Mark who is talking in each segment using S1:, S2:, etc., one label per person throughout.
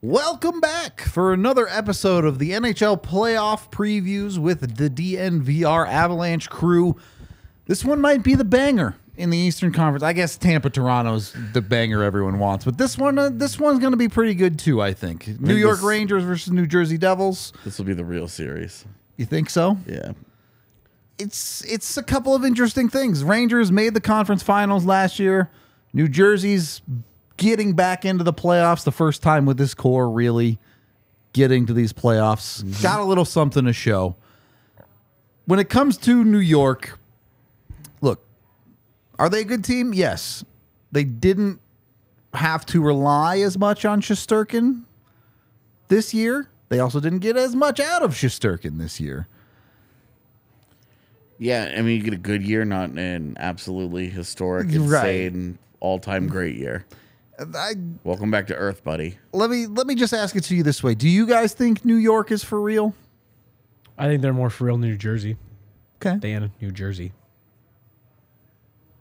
S1: Welcome back for another episode of the NHL playoff previews with the DNVR Avalanche crew. This one might be the banger in the Eastern Conference. I guess Tampa-Toronto's the banger everyone wants, but this one's going to be pretty good too, I think. New York Rangers versus New Jersey Devils.
S2: This will be the real series.
S1: You think so?
S2: Yeah.
S1: It's a couple of interesting things. Rangers made the conference finals last year. New Jersey's getting back into the playoffs, the first time with this core really getting to these playoffs. Got a little something to show. When it comes to New York, look, are they a good team? Yes. They didn't have to rely as much on Shesterkin this year. They also didn't get as much out of Shesterkin this year.
S2: Yeah, I mean, you get a good year, not an absolutely historic, insane, all-time great year. Welcome back to Earth, buddy.
S1: Let me just ask it to you this way. Do you guys think New York is for real?
S3: I think they're more for real New Jersey.
S1: Okay.
S3: Than New Jersey.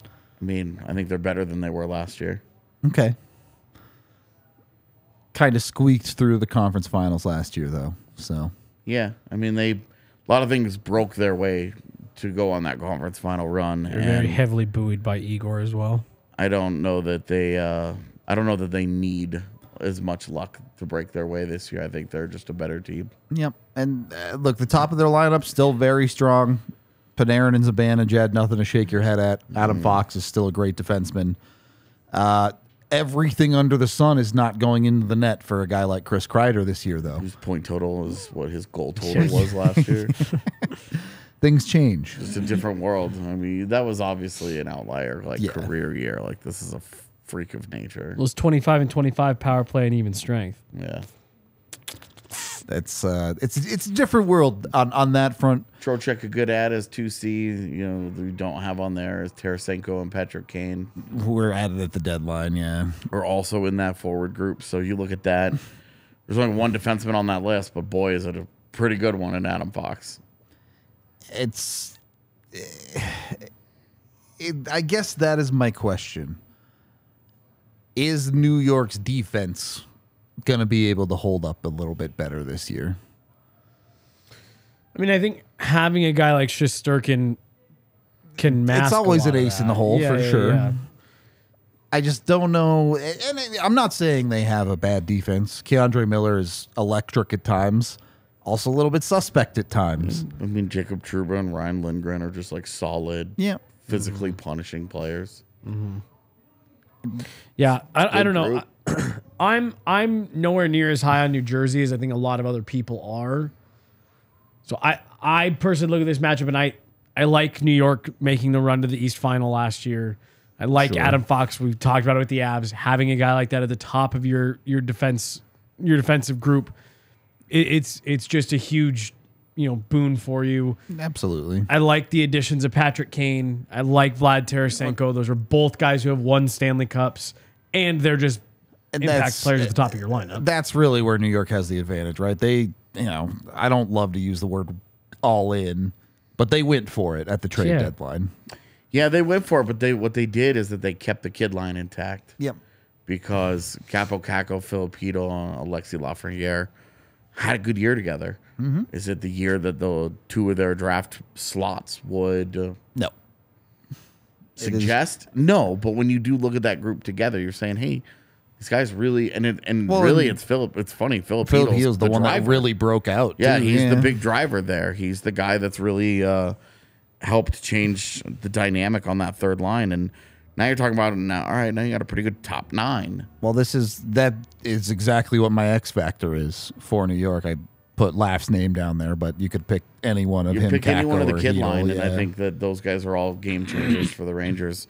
S2: I mean, I think they're better than they were last year.
S1: Okay. Kind of squeaked through the conference finals last year, though. So
S2: Yeah, I mean, a lot of things broke their way to go on that conference final run.
S3: They're very heavily buoyed by Igor as well.
S2: I don't know that they need as much luck to break their way this year. I think they're just a better team.
S1: Yep. And look, the top of their lineup still very strong. Panarin and Zibanejad, nothing to shake your head at. Adam Fox is still a great defenseman. Everything under the sun is not going into the net for a guy like Chris Kreider this year, though.
S2: His point total is what his goal total was last year.
S1: Things change.
S2: Just a different world. I mean, that was obviously an outlier, career year. Like, this is a freak of nature.
S3: It was 25 and 25 power play and even strength.
S2: Yeah.
S1: It's a different world on that front.
S2: Trocheck a good ad as 2C. You know, we don't have on there is Tarasenko and Patrick Kane.
S1: We're added at the deadline, yeah.
S2: Are also in that forward group. So you look at that. There's only one defenseman on that list, but boy, is it a pretty good one in Adam Fox.
S1: I guess that is my question. Is New York's defense going to be able to hold up a little bit better this year?
S3: I mean, I think having a guy like Shesterkin can mask.
S1: It's always an ace in the hole for sure. Yeah. I just don't know. And I'm not saying they have a bad defense. Keandre Miller is electric at times. Also a little bit suspect at times.
S2: I mean, Jacob Trouba and Ryan Lindgren are just like solid, physically punishing players.
S3: Yeah, I don't know. I'm nowhere near as high on New Jersey as I think a lot of other people are. So I personally look at this matchup and I like New York making the run to the East Final last year. I like Adam Fox. We've talked about it with the Avs. Having a guy like that at the top of your defensive group. It's just a huge, boon for you.
S1: Absolutely.
S3: I like the additions of Patrick Kane. I like Vlad Tarasenko. Those are both guys who have won Stanley Cups, and they're just impact players at the top of your lineup.
S1: That's really where New York has the advantage, right? They, I don't love to use the word all in, but they went for it at the trade deadline.
S2: Yeah, they went for it, but what they did is that they kept the kid line intact.
S1: Yep.
S2: Because Capo Caco, Filipino, Alexi Lafreniere had a good year together. Is it the year that the two of their draft slots would
S1: no
S2: suggest? No, but when you do look at that group together, you're saying, hey, these guys really it's Philip. It's funny, Filipino's
S1: the one
S2: driver
S1: that really broke out.
S2: Yeah, he's the big driver there. He's the guy that's really helped change the dynamic on that third line. And now you're talking about now. All right, now you got a pretty good top nine.
S1: Well, that is exactly what my X factor is for New York. I put Laugh's name down there, but you could pick any one of him.
S2: Pick any one of the kid
S1: Heedle,
S2: line, and I think that those guys are all game changers for the Rangers.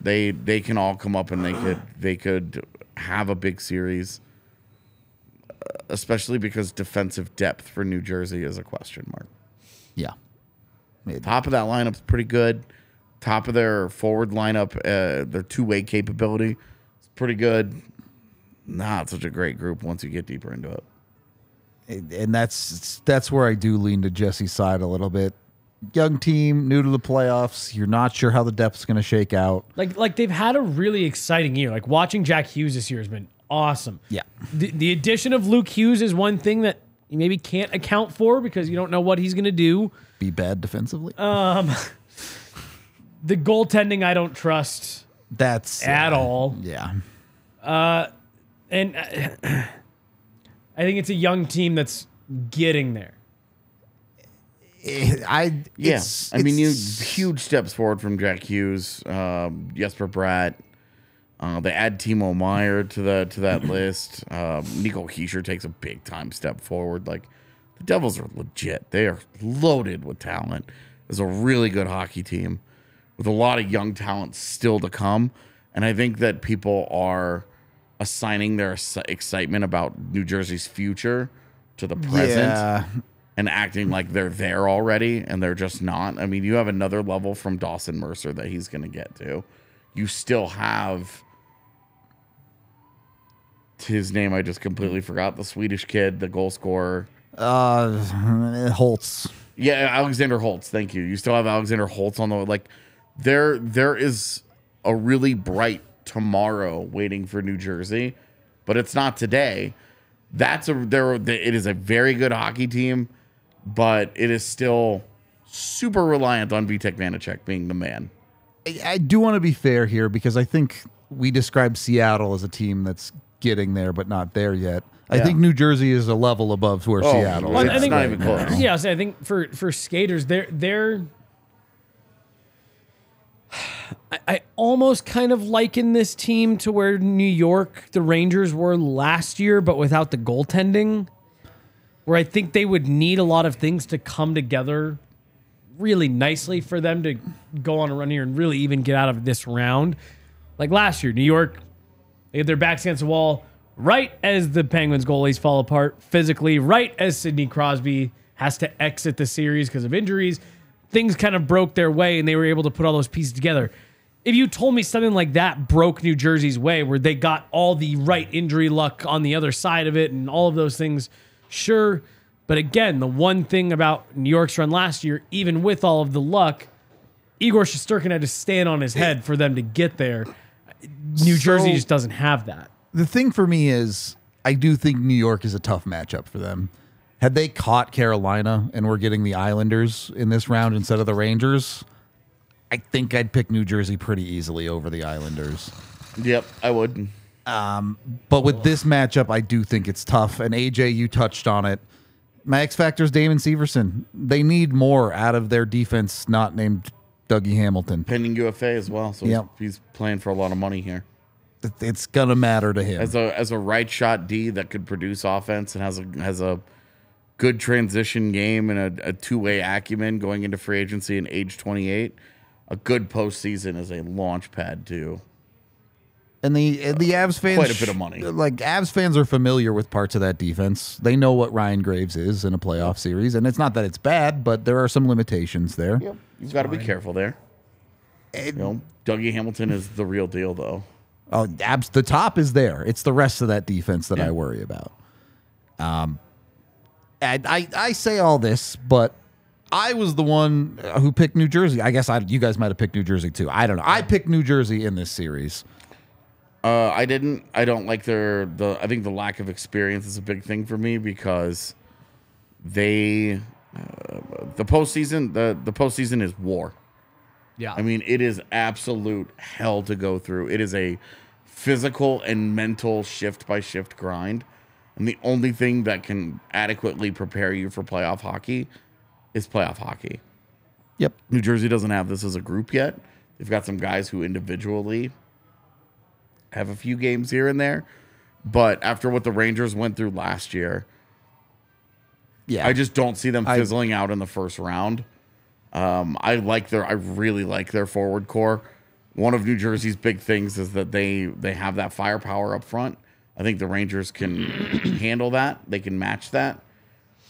S2: They can all come up and they could have a big series, especially because defensive depth for New Jersey is a question mark.
S1: Yeah,
S2: top of that lineup's pretty good. Top of their forward lineup, their two-way capability is pretty good. Not such a great group once you get deeper into it.
S1: And that's where I do lean to Jesse's side a little bit. Young team, new to the playoffs. You're not sure how the depth's going to shake out.
S3: Like they've had a really exciting year. Like watching Jack Hughes this year has been awesome.
S1: Yeah.
S3: The addition of Luke Hughes is one thing that you maybe can't account for because you don't know what he's going to do.
S1: Be bad defensively.
S3: The goaltending I don't trust
S1: That's
S3: at all.
S1: Yeah.
S3: And I think it's a young team that's getting there.
S2: I mean, huge steps forward from Jack Hughes, Jesper Bratt. They add Timo Meyer to that list. Nico Hischier takes a big time step forward. Like, the Devils are legit. They are loaded with talent. There's a really good hockey team with a lot of young talent still to come. And I think that people are assigning their excitement about New Jersey's future to the present and acting like they're there already, and they're just not. I mean, you have another level from Dawson Mercer that he's going to get to. You still have his name, I just completely forgot, the Swedish kid, the goal scorer.
S1: Holtz.
S2: Yeah, Alexander Holtz. Thank you. You still have Alexander Holtz on the like. There is a really bright tomorrow waiting for New Jersey, but it's not today. It is a very good hockey team, but it is still super reliant on Vitek Vanacek being the man.
S1: I do want to be fair here because I think we described Seattle as a team that's getting there but not there yet. I think New Jersey is a level above where Seattle is.
S3: Well, I think,
S2: not even close.
S3: Yeah, so I think for skaters, they're I almost kind of liken this team to where New York, the Rangers were last year, but without the goaltending, where I think they would need a lot of things to come together really nicely for them to go on a run here and really even get out of this round. Like last year, New York, they had their backs against the wall right as the Penguins goalies fall apart physically, right as Sidney Crosby has to exit the series because of injuries. Things kind of broke their way and they were able to put all those pieces together. If you told me something like that broke New Jersey's way, where they got all the right injury luck on the other side of it and all of those things, sure. But again, the one thing about New York's run last year, even with all of the luck, Igor Shesterkin had to stand on his head for them to get there. New Jersey just doesn't have that.
S1: The thing for me is I do think New York is a tough matchup for them. Had they caught Carolina and were getting the Islanders in this round instead of the Rangers, I think I'd pick New Jersey pretty easily over the Islanders.
S2: Yep, I would.
S1: But with this matchup, I do think it's tough. And AJ, you touched on it. My X factor is Damon Severson. They need more out of their defense, not named Dougie Hamilton.
S2: Pending UFA as well, so he's playing for a lot of money here.
S1: It's gonna matter to him
S2: as a right shot D that could produce offense and has a good transition game and a two-way acumen going into free agency in age 28. A good postseason is a launch pad too.
S1: And the Avs fans,
S2: quite a bit of money.
S1: Like Avs fans are familiar with parts of that defense. They know what Ryan Graves is in a playoff series, and it's not that it's bad, but there are some limitations there.
S2: Yep. You've got to be careful there. Dougie Hamilton is the real deal, though.
S1: Oh, the top is there. It's the rest of that defense that I worry about. I say all this, but I was the one who picked New Jersey. I guess you guys might have picked New Jersey too. I don't know. I picked New Jersey in this series.
S2: I didn't. I don't like I think the lack of experience is a big thing for me because the postseason is war.
S3: Yeah.
S2: I mean, it is absolute hell to go through. It is a physical and mental shift by shift grind. And the only thing that can adequately prepare you for playoff hockey is playoff hockey.
S1: Yep.
S2: New Jersey doesn't have this as a group yet. They've got some guys who individually have a few games here and there. But after what the Rangers went through last year, I just don't see them fizzling out in the first round. I really like their forward core. One of New Jersey's big things is that they have that firepower up front. I think the Rangers can handle that. They can match that.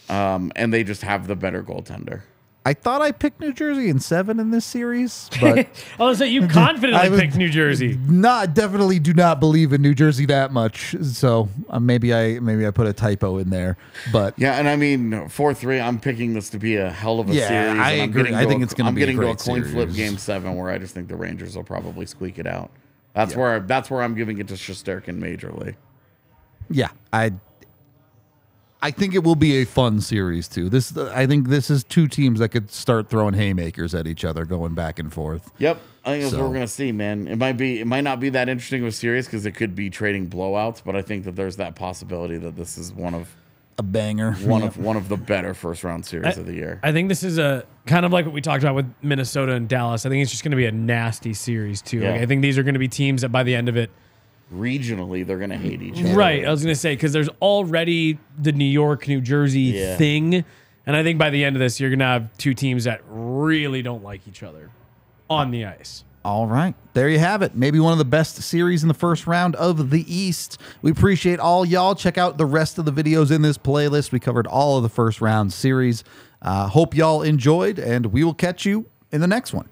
S2: And they just have the better goaltender.
S1: I thought I picked New Jersey in 7 in this series, but
S3: I was saying you confidently picked New Jersey.
S1: Definitely do not believe in New Jersey that much. So maybe I put a typo in there. But
S2: yeah, and I mean 4-3. I'm picking this to be a hell of a series.
S1: I agree. I think it's going to be.
S2: I'm getting to a coin flip game 7 where I just think the Rangers will probably squeak it out. That's where I'm giving it to Shesterkin majorly.
S1: Yeah, I think it will be a fun series too. I think this is two teams that could start throwing haymakers at each other, going back and forth.
S2: Yep, I think that's what we're gonna see, man. It might not be that interesting of a series because it could be trading blowouts, but I think that there's that possibility that this is one of
S1: a banger,
S2: one of the better first round series of the year.
S3: I think this is a kind of like what we talked about with Minnesota and Dallas. I think it's just going to be a nasty series too.
S2: Yeah.
S3: Like, I think these are going to be teams that by the end of it,
S2: regionally, they're gonna hate each other.
S3: right? I was going to say because there's already the New York, New Jersey thing, and I think by the end of this, you're going to have two teams that really don't like each other on the ice.
S1: All right. There you have it. Maybe one of the best series in the first round of the East. We appreciate all y'all. Check out the rest of the videos in this playlist. We covered all of the first round series. Hope y'all enjoyed, and we will catch you in the next one.